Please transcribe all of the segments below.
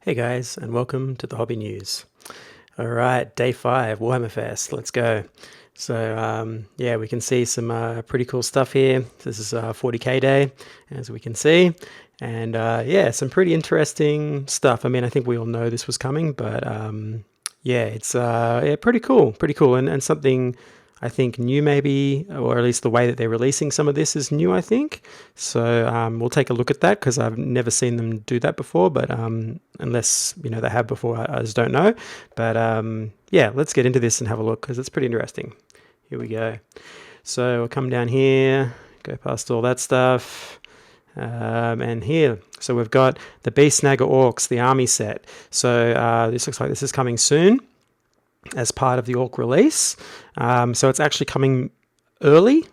Hey guys, and welcome to the Hobby News. All right, day 5, Warhammer Fest. Let's go. So yeah, we can see some pretty cool stuff here. This is 40k day, as we can see, and yeah, some pretty interesting stuff. I mean, I think we all know this was coming, but yeah, it's yeah, pretty cool, and something I think new maybe, or at least the way that they're releasing some of this is new, I think. So we'll take a look at that because I've never seen them do that before, but unless, you know, they have before, I just don't know. But yeah, let's get into this and have a look because it's pretty interesting. Here we go. So we'll come down here, go past all that stuff. And here, so we've got the Beast Snaggas Orks, the army set. So this looks like this is coming soon as part of the Ork release. So it's actually coming early,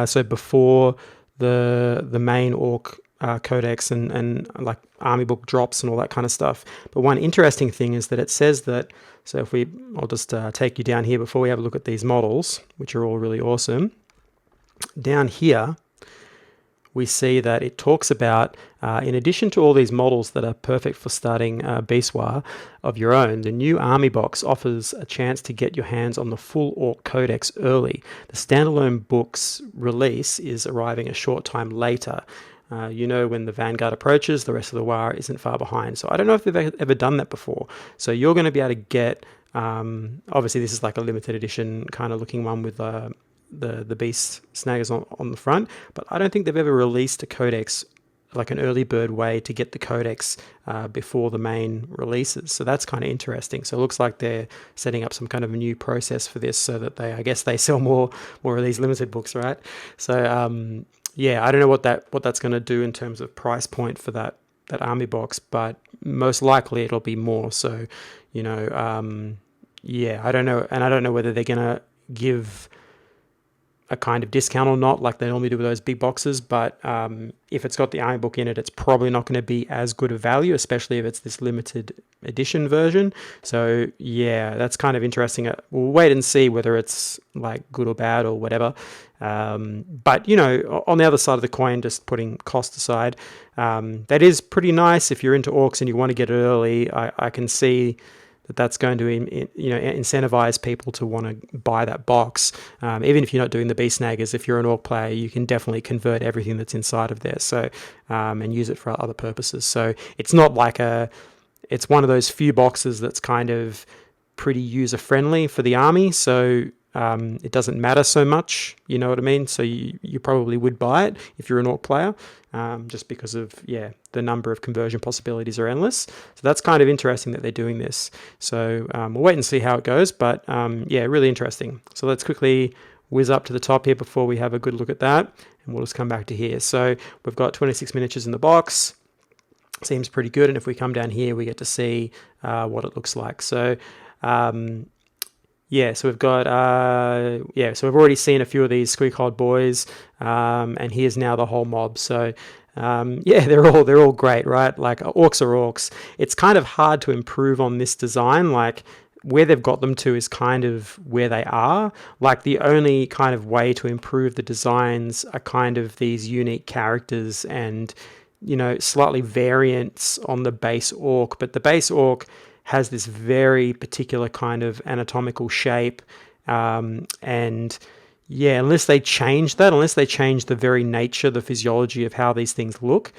so before the main Ork Codex and like army book drops and all that kind of stuff. But one interesting thing is that it says that, so if we, I'll just take you down here before we have a look at these models, which are all really awesome. Down here, we see that it talks about, in addition to all these models that are perfect for starting Beast War of your own, the new army box offers a chance to get your hands on the full Ork Codex early. The standalone book's release is arriving a short time later. You know, when the Vanguard approaches, the rest of the war isn't far behind. So I don't know if they've ever done that before. So you're going to be able to get, obviously this is like a limited edition kind of looking one with the Beast Snaggas on the front, but I don't think they've ever released a codex, like an early bird way to get the codex before the main releases. So that's kind of interesting. So it looks like they're setting up some kind of a new process for this so that I guess they sell more of these limited books, right? So yeah, I don't know what that's going to do in terms of price point for that army box, but most likely it'll be more. So, you know, yeah, I don't know, and I don't know whether they're going to give a kind of discount or not, like they normally do with those big boxes. But if it's got the army book in it, it's probably not going to be as good a value, especially if it's this limited edition version. So yeah, that's kind of interesting. We'll wait and see whether it's like good or bad or whatever. But you know, on the other side of the coin, just putting cost aside, that is pretty nice. If you're into Orks and you want to get it early, I can see that's going to, you know, incentivize people to want to buy that box. Even if you're not doing the Beast Snaggas, if you're an Ork player, you can definitely convert everything that's inside of there. So and use it for other purposes. So it's not like it's one of those few boxes that's kind of pretty user friendly for the army. So it doesn't matter so much, you know what I mean? So you probably would buy it if you're an Ork player, just because of, yeah, the number of conversion possibilities are endless. So that's kind of interesting that they're doing this. So we'll wait and see how it goes, but yeah, really interesting. So let's quickly whiz up to the top here before we have a good look at that, and we'll just come back to here. So we've got 26 miniatures in the box. Seems pretty good, and if we come down here, we get to see what it looks like. So yeah, so we've got, yeah, so we've already seen a few of these squeak-hod boys, and here's now the whole mob. So, yeah, they're all great, right? Like, Orks are Orks. It's kind of hard to improve on this design. Like, where they've got them to is kind of where they are. Like, the only kind of way to improve the designs are kind of these unique characters and, you know, slightly variants on the base Ork. But the base Ork has this very particular kind of anatomical shape, and yeah, unless they change the very nature, the physiology of how these things look,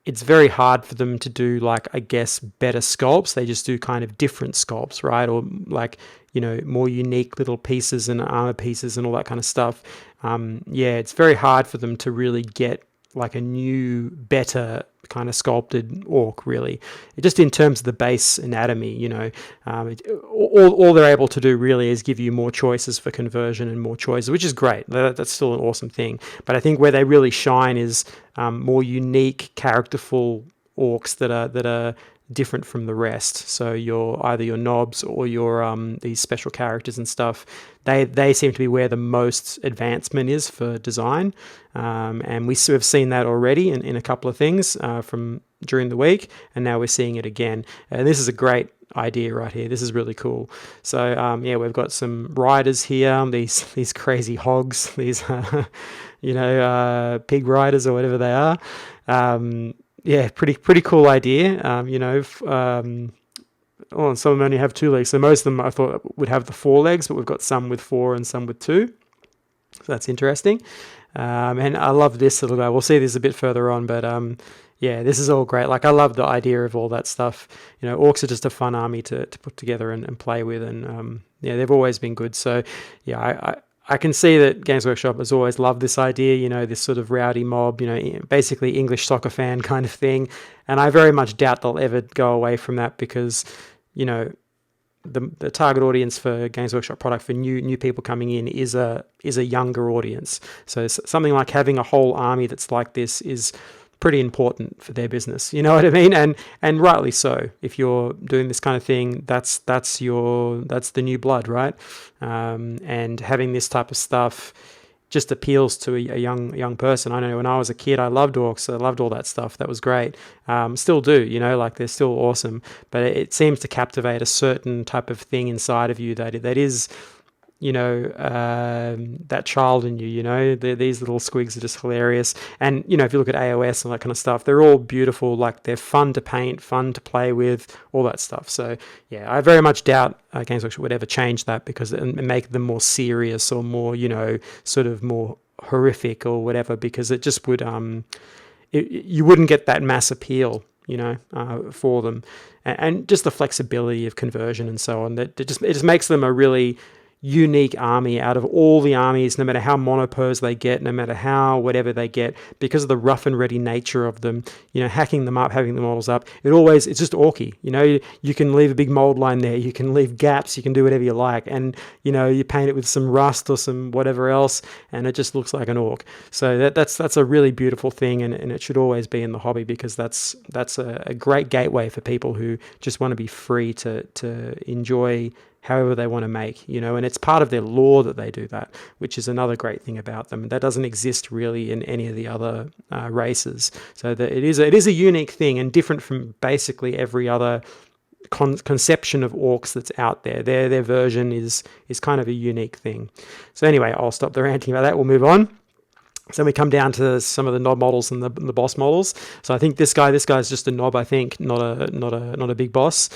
it's very hard for them to do, like, I guess, better sculpts. They just do kind of different sculpts, right? Or like, you know, more unique little pieces and armor pieces and all that kind of stuff. Yeah, it's very hard for them to really get like a new, better kind of sculpted Ork, really. Just in terms of the base anatomy, you know, all they're able to do really is give you more choices for conversion and more choices, which is great. That's still an awesome thing. But I think where they really shine is more unique, characterful Orks that are different from the rest. So either your knobs or your these special characters and stuff, they seem to be where the most advancement is for design, and we've seen that already in a couple of things from during the week, and now we're seeing it again. And this is a great idea right here. This is really cool. So yeah, we've got some riders here, these crazy hogs, these you know, pig riders or whatever they are. yeah, pretty cool idea. Oh, and some of them only have 2 legs. So most of them I thought would have the 4 legs, but we've got some with 4 and some with 2. So that's interesting. And I love this little guy. We'll see this a bit further on, but yeah, this is all great. Like, I love the idea of all that stuff. Orcs are just a fun army to put together and play with, and yeah, they've always been good. So yeah, I can see that Games Workshop has always loved this idea, this sort of rowdy mob, basically English soccer fan kind of thing. And I very much doubt they'll ever go away from that because, the target audience for Games Workshop product for new people coming in is a younger audience. So something like having a whole army that's like this is pretty important for their business. You know what I mean? And rightly so. If you're doing this kind of thing, that's the new blood, right? And having this type of stuff just appeals to a young person. I know when I was a kid, I loved Orks. I loved all that stuff. That was great. Still do, like they're still awesome. But it seems to captivate a certain type of thing inside of you that is, that child in you. These little squigs are just hilarious. And if you look at AOS and that kind of stuff, they're all beautiful. Like, they're fun to paint, fun to play with, all that stuff. So yeah, I very much doubt Games Workshop would ever change that and make them more serious or more, sort of more horrific or whatever, because it just would you wouldn't get that mass appeal, for them, and just the flexibility of conversion and so on. That it just makes them a really unique army out of all the armies, no matter how monopose they get, no matter how whatever they get, because of the rough and ready nature of them, hacking them up, having the models up. It's just orky. You can leave a big mold line there, you can leave gaps, you can do whatever you like, and you paint it with some rust or some whatever else, and it just looks like an orc. So that's a really beautiful thing, and it should always be in the hobby, because that's a great gateway for people who just want to be free to enjoy however they want to make, and it's part of their lore that they do that, which is another great thing about them. That doesn't exist really in any of the other races. So that it is a unique thing and different from basically every other conception of orcs that's out there. Their version is kind of a unique thing. So anyway, I'll stop the ranting about that. We'll move on. So we come down to some of the knob models and the boss models. So I think this guy's just a knob. I think not a big boss.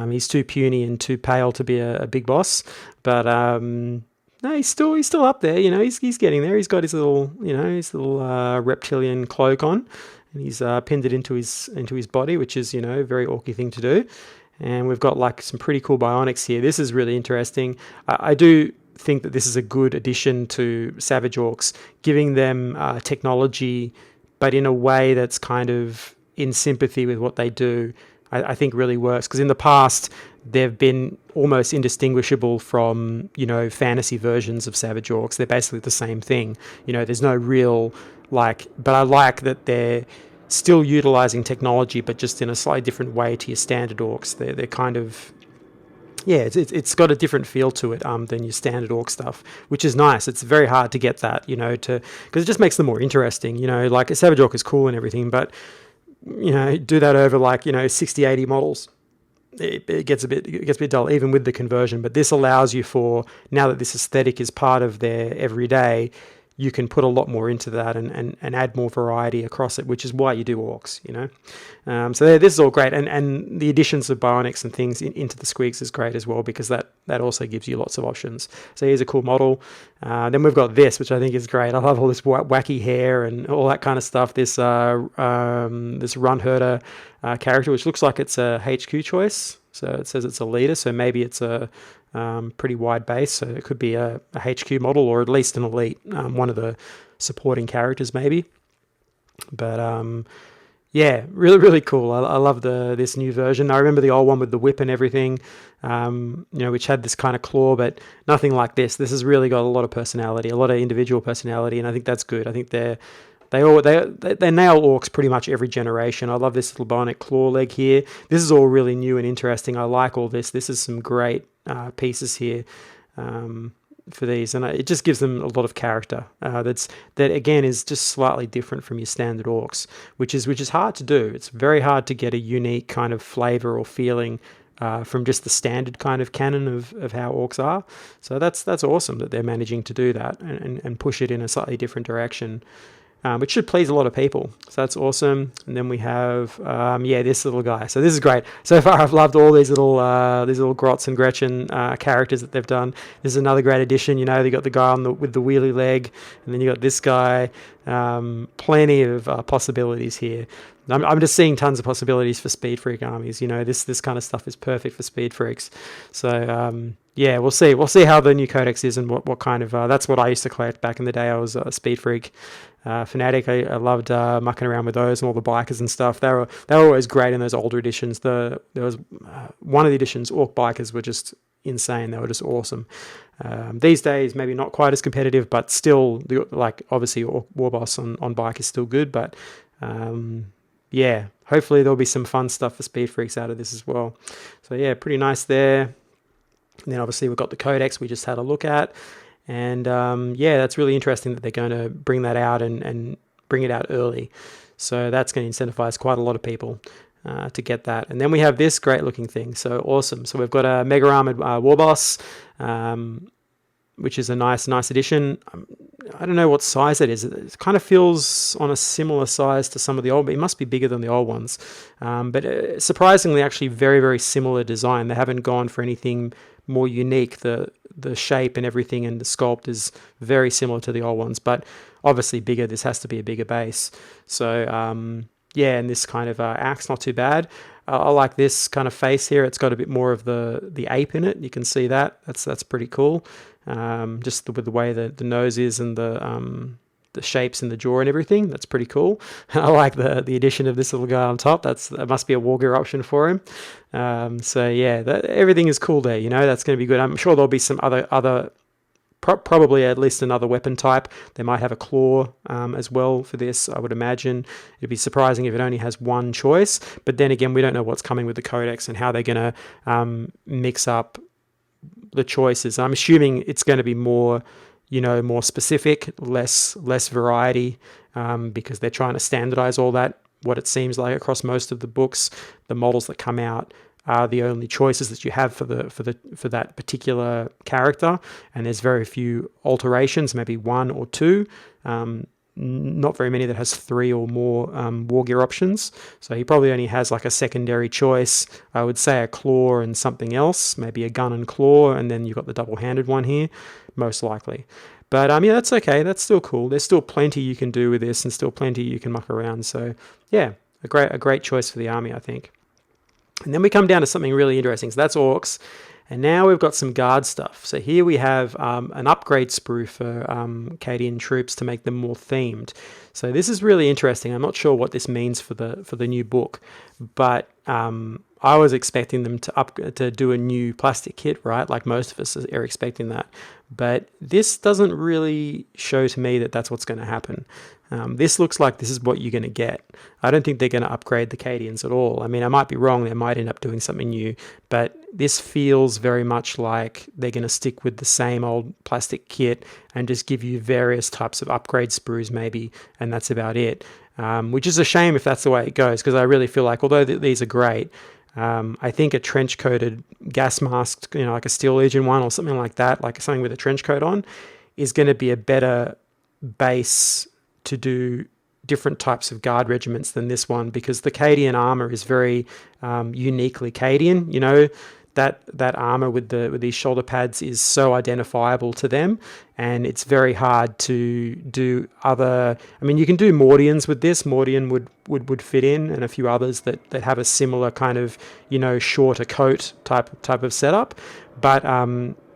He's too puny and too pale to be a big boss. But no, he's still up there. He's getting there. He's got his little reptilian cloak on, and he's pinned it into his body, which is a very orky thing to do. And we've got like some pretty cool bionics here. This is really interesting. I do think that this is a good addition to Savage Orks, giving them technology, but in a way that's kind of in sympathy with what they do. I think really works, because in the past they've been almost indistinguishable from fantasy versions of Savage Orks. They're basically the same thing. There's no real but I like that they're still utilizing technology, but just in a slightly different way to your standard orcs. They're kind of, yeah, it's got a different feel to it than your standard orc stuff, which is nice. It's very hard to get that, because it just makes them more interesting. Like a Savage Orc is cool and everything, but do that over 60, 80 models. It gets a bit dull, even with the conversion. But this allows you now that this aesthetic is part of their everyday, you can put a lot more into that and add more variety across it, which is why you do orcs, So this is all great. And the additions of bionics and things into the squigs is great as well, because that also gives you lots of options. So here's a cool model. Then we've got this, which I think is great. I love all this wacky hair and all that kind of stuff. This Run Herder character, which looks like it's a HQ choice. So it says it's a leader, so maybe it's a pretty wide base, so it could be a HQ model, or at least an elite, one of the supporting characters maybe. But yeah, really, really cool. I love this new version. I remember the old one with the whip and everything, which had this kind of claw, but nothing like this. This has really got a lot of personality, a lot of individual personality, and I think that's good. I think they nail orcs pretty much every generation. I love this little bionic claw leg here. This is all really new and interesting. I like all this. This is some great pieces here for these, and it just gives them a lot of character. That again is just slightly different from your standard orcs, which is hard to do. It's very hard to get a unique kind of flavor or feeling from just the standard kind of canon of how orcs are. So that's awesome that they're managing to do that and push it in a slightly different direction. which should please a lot of people. So that's awesome. And then we have, this little guy. So this is great. So far, I've loved all these little Grotz and Gretchen characters that they've done. This is another great addition. You know, they got the guy with the wheelie leg, and then you got this guy. Plenty of possibilities here. I'm just seeing tons of possibilities for Speed Freak armies. You know, this kind of stuff is perfect for Speed Freaks. So we'll see. We'll see how the new Codex is and what kind of. That's what I used to collect back in the day. I was a Speed Freak fanatic. I loved mucking around with those and all the bikers and stuff. They were always great in those older editions. There was one of the editions, Ork bikers, were just insane. They were just awesome. These days, maybe not quite as competitive, but still, obviously, Warboss on bike is still good. But hopefully there'll be some fun stuff for Speed Freaks out of this as well. So yeah, pretty nice there. And then obviously we've got the Codex we just had a look at. And that's really interesting that they're going to bring that out and bring it out early. So that's going to incentivize quite a lot of people to get that. And then we have this great looking thing. So awesome. So we've got a Mega Armored Warboss, which is a nice addition. I don't know what size it is. It kind of feels on a similar size to some of the old, but it must be bigger than the old ones. But surprisingly, actually very, very similar design. They haven't gone for anything more unique. The shape and everything and the sculpt is very similar to the old ones, but obviously bigger. This has to be a bigger base. So and this kind of axe, not too bad. I like this kind of face here. It's got a bit more of the ape in it. You can see that. That's pretty cool. Just with the way the nose is and the shapes in the jaw and everything. That's pretty cool. I like the addition of this little guy on top. That must be a war gear option for him. Everything is cool there. You know, that's going to be good. I'm sure there'll be some other probably at least another weapon type. They might have a claw as well for this, I would imagine. It'd be surprising if it only has one choice. But then again, we don't know what's coming with the Codex and how they're going to mix up the choices. I'm assuming it's going to be more specific, less variety, because they're trying to standardize all that. What it seems like across most of the books, the models that come out are the only choices that you have for that particular character, and there's very few alterations, maybe one or two. Not very many that has three or more war gear options. So he probably only has like a secondary choice. I would say a claw and something else, maybe a gun and claw, and then you've got the double-handed one here, most likely. But that's okay. That's still cool. There's still plenty you can do with this, and still plenty you can muck around. So yeah, a great choice for the army, I think. And then we come down to something really interesting. So that's Orks. And now we've got some guard stuff. So here we have an upgrade sprue for Cadian troops to make them more themed. So this is really interesting. I'm not sure what this means for the new book, but I was expecting them to do a new plastic kit, right? Like most of us are expecting that. But this doesn't really show to me that that's what's going to happen. This looks like this is what you're going to get. I don't think they're going to upgrade the Cadians at all. I mean, I might be wrong. They might end up doing something new. But this feels very much like they're going to stick with the same old plastic kit and just give you various types of upgrade sprues maybe, and that's about it. Which is a shame if that's the way it goes, because I really feel like, although these are great, I think a trench-coated gas mask, like a Steel Legion one or something like that, like something with a trench coat on, is going to be a better base to do different types of guard regiments than this one, because the Cadian armor is very uniquely Cadian. That armor with these shoulder pads is so identifiable to them, and it's very hard to do other. I mean, you can do Mordians with this. Mordian would fit in, and a few others that have a similar kind of shorter coat type of setup. But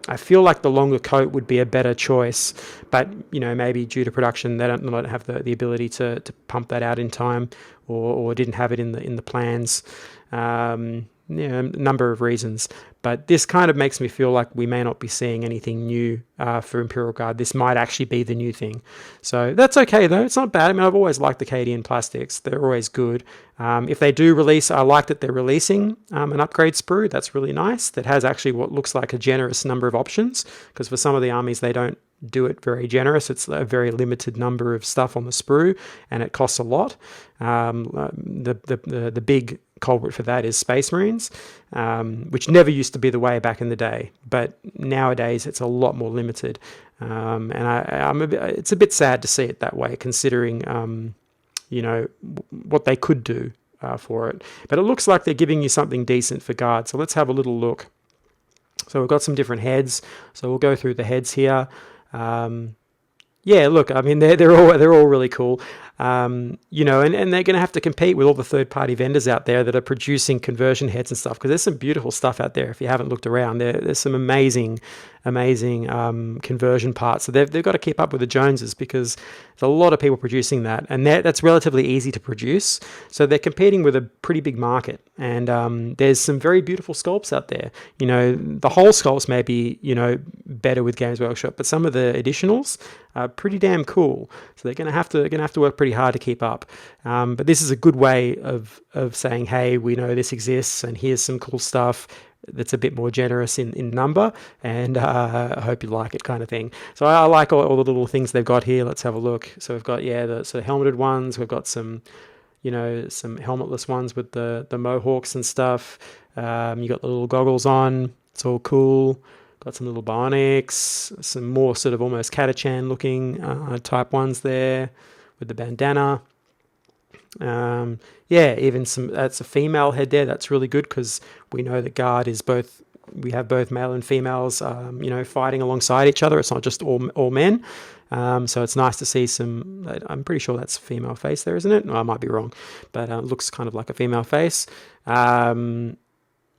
I feel like the longer coat would be a better choice, but maybe due to production they don't have the ability to pump that out in time, or didn't have it in the plans. A number of reasons, but this kind of makes me feel like we may not be seeing anything new for Imperial Guard. This might actually be the new thing, so that's okay though. It's not bad. I mean, I've always liked the Cadian plastics. They're always good. If they do release, I like that they're releasing an upgrade sprue. That's really nice. That has actually what looks like a generous number of options, because for some of the armies they don't do it very generous. It's a very limited number of stuff on the sprue, and it costs a lot. The big culprit for that is Space Marines, which never used to be the way back in the day, but nowadays it's a lot more limited. And it's a bit sad to see it that way, considering what they could do for it. But it looks like they're giving you something decent for guard. So let's have a little look. So we've got some different heads. So we'll go through the heads here. Yeah, look, I mean, they're all really cool. And they're going to have to compete with all the third-party vendors out there that are producing conversion heads and stuff, because there's some beautiful stuff out there. If you haven't looked around, there's some amazing conversion parts. So they've got to keep up with the Joneses, because there's a lot of people producing that, and that's relatively easy to produce. So they're competing with a pretty big market, and there's some very beautiful sculpts out there. The whole sculpts may be better with Games Workshop, but some of the additionals are pretty damn cool. So they're going to have to work pretty hard to keep up. But this is a good way of saying, hey, we know this exists, and here's some cool stuff that's a bit more generous in number, and I hope you like it, kind of thing. So I like all the little things they've got here. Let's have a look. So we've got, the sort of helmeted ones. We've got some helmetless ones with the mohawks and stuff. You got the little goggles on. It's all cool. Got some little bionics, some more sort of almost Cadian looking type ones there with the bandana. Even that's a female head there. That's really good, because we know that guard is we have both male and females, fighting alongside each other. It's not just all men. So it's nice to see some. I'm pretty sure that's a female face there, isn't it? No, I might be wrong, but it looks kind of like a female face. Even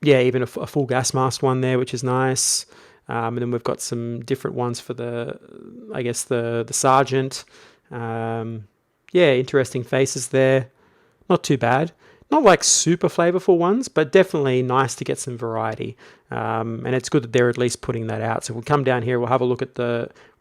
a full gas mask one there, which is nice. And then we've got some different ones for the sergeant. Interesting faces there. Not too bad. Not like super flavorful ones, but definitely nice to get some variety. And it's good that they're at least putting that out. So we'll come down here, we'll have a look at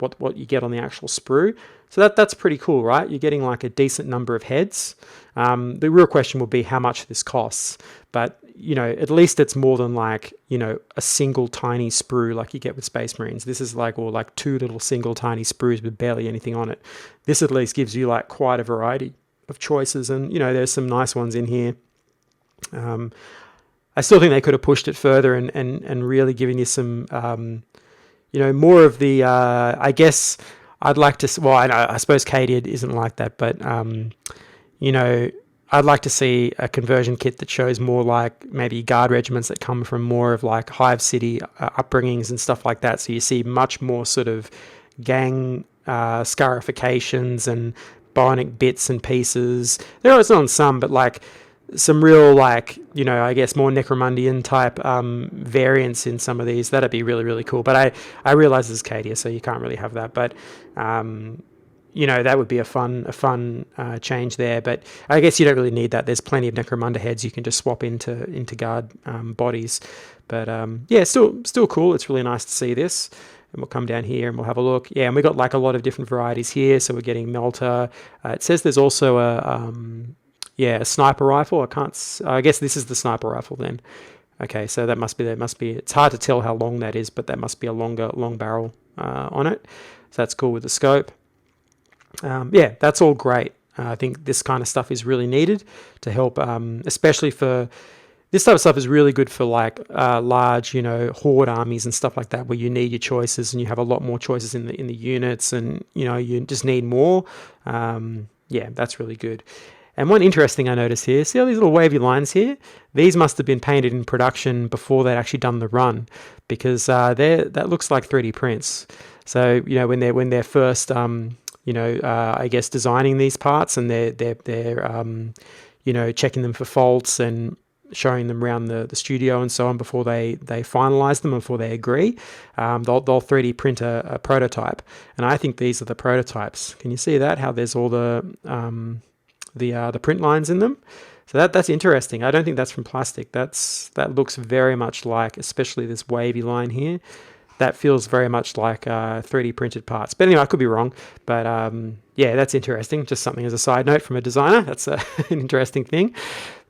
what you get on the actual sprue. So that's pretty cool, right? You're getting like a decent number of heads. The real question will be how much this costs. But, at least it's more than like, a single tiny sprue like you get with Space Marines. This is like two little single tiny sprues with barely anything on it. This at least gives you like quite a variety of choices, and there's some nice ones in here. I still think they could have pushed it further and really given you some more of the I guess I'd like to, well, I suppose Cadian isn't like that, but I'd like to see a conversion kit that shows more like maybe guard regiments that come from more of like Hive City upbringings and stuff like that. So you see much more sort of gang scarifications and bionic bits and pieces. There are on some, but like some real like, I guess more Necromundian type variants in some of these. That'd be really, really cool. But I realize this is Cadian, so you can't really have that. But that would be a fun change there. But I guess you don't really need that. There's plenty of Necromunda heads you can just swap into guard bodies. But still cool. It's really nice to see this. And we'll come down here and we'll have a look. Yeah, and we've got like a lot of different varieties here. So we're getting Melter. It says there's also a sniper rifle. I guess this is the sniper rifle then. Okay, so that must be. It's hard to tell how long that is, but that must be a long barrel on it. So that's cool with the scope. That's all great. I think this kind of stuff is really needed to help, especially for this type of stuff is really good for like large, horde armies and stuff like that, where you need your choices and you have a lot more choices in the units, and you just need more. That's really good. And one interesting I noticed here, see all these little wavy lines here? These must have been painted in production before they'd actually done the run, because that looks like 3D prints. So when they're first I guess designing these parts, and they're checking them for faults and showing them around the studio and so on before they finalize them, before they agree, they'll 3D print a prototype. And I think these are the prototypes. Can you see that? How there's all the print lines in them. So that's interesting. I don't think that's from plastic. That looks very much like, especially this wavy line here. That feels very much like 3D printed parts. But anyway, I could be wrong. But that's interesting. Just something as a side note from a designer. That's an interesting thing.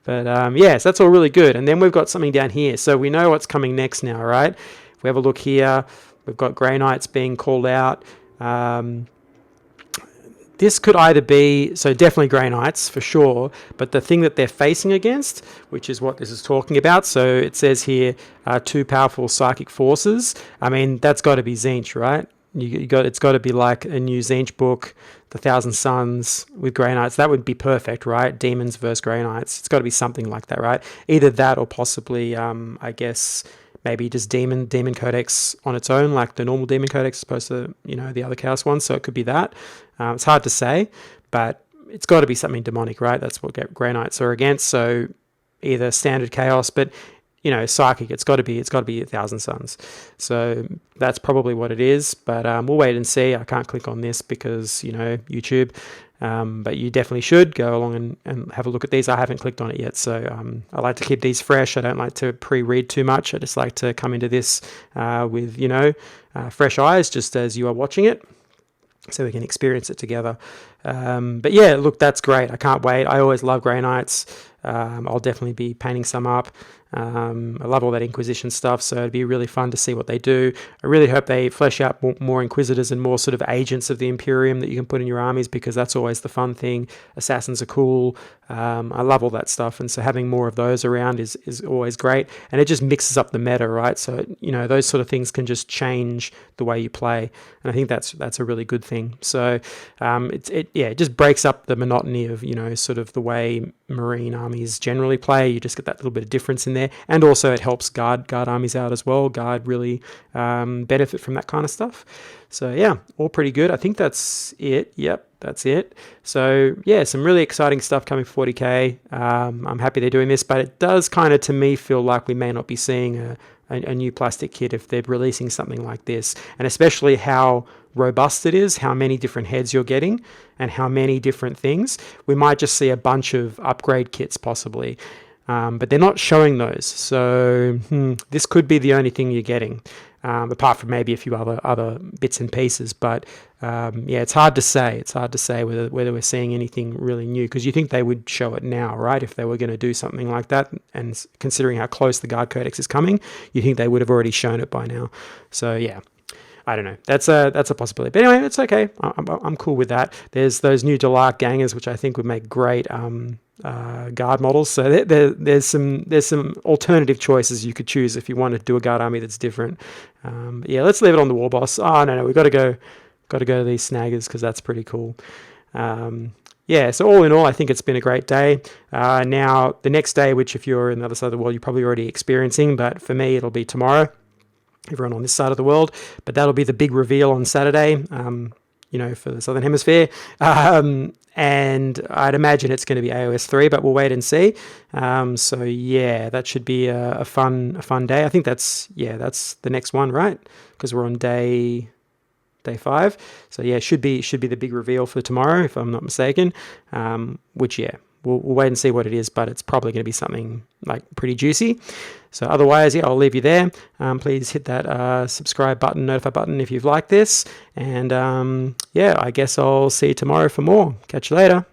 But so that's all really good. And then we've got something down here. So we know what's coming next now, right? If we have a look here, we've got Grey Knights being called out. This could either be, so definitely Grey Knights for sure, but the thing that they're facing against, which is what this is talking about, so it says here, two powerful psychic forces. I mean, that's got to be Tzeentch, right? It's got to be like a new Tzeentch book, the Thousand Suns with Grey Knights. That would be perfect, right? Demons versus Grey Knights. It's got to be something like that, right? Either that or possibly, I guess, maybe just Demon Codex on its own, like the normal Demon Codex as opposed to, the other Chaos ones. So it could be that. It's hard to say, but it's got to be something demonic, right? That's what Grey Knights are against. So either standard Chaos, but psychic. It's got to be a Thousand Suns. So that's probably what it is. But we'll wait and see. I can't click on this because YouTube. But you definitely should go along and have a look at these. I haven't clicked on it yet, so I like to keep these fresh. I don't like to pre-read too much. I just like to come into this with fresh eyes, just as you are watching it, so we can experience it together. But yeah, look, that's great. I can't wait. I always love Grey Knights. I'll definitely be painting some up. I love all that Inquisition stuff, so it'd be really fun to see what they do. I really hope they flesh out more Inquisitors and more sort of agents of the Imperium that you can put in your armies, because that's always the fun thing. Assassins are cool. I love all that stuff, and so having more of those around is always great, and it just mixes up the meta, right? So those sort of things can just change the way you play, and I think that's a really good thing. So it just breaks up the monotony of sort of the way Marine armies generally play. You just get that little bit of difference in there, and also it helps guard armies out as well. Guard really benefit from that kind of stuff. So yeah, all pretty good. I think that's it. Yep, that's it. So yeah, some really exciting stuff coming for 40k. I'm happy they're doing this, but it does kind of, to me, feel like we may not be seeing a new plastic kit if they're releasing something like this, and especially how robust it is, how many different heads you're getting, and how many different things. We might just see a bunch of upgrade kits possibly, but they're not showing those. So this could be the only thing you're getting, apart from maybe a few other bits and pieces. But yeah, it's hard to say. It's hard to say whether we're seeing anything really new, because you think they would show it now, right? If they were going to do something like that, and considering how close the Guard Codex is coming, you think they would have already shown it by now. So yeah, I don't know. That's a possibility. But anyway, it's okay. I'm cool with that. There's those new Delark Gangers, which I think would make great guard models. So there's some alternative choices you could choose if you want to do a guard army that's different. But yeah, let's leave it on the War Boss. Oh no, we've got to go to these Snaggers, because that's pretty cool. Yeah, so all in all, I think it's been a great day. Now, the next day, which if you're in the other side of the world, you're probably already experiencing, but for me, it'll be tomorrow. Everyone on this side of the world, but that'll be the big reveal on Saturday, for the Southern Hemisphere. And I'd imagine it's going to be AOS 3, but we'll wait and see. So yeah, that should be a fun day. I think that's the next one, right? Because we're on day 5. So yeah, should be the big reveal for tomorrow, if I'm not mistaken. Which yeah, we'll wait and see what it is, but it's probably going to be something like pretty juicy. So otherwise, yeah, I'll leave you there. Please hit that subscribe button, notify button if you've liked this. And yeah, I guess I'll see you tomorrow for more. Catch you later.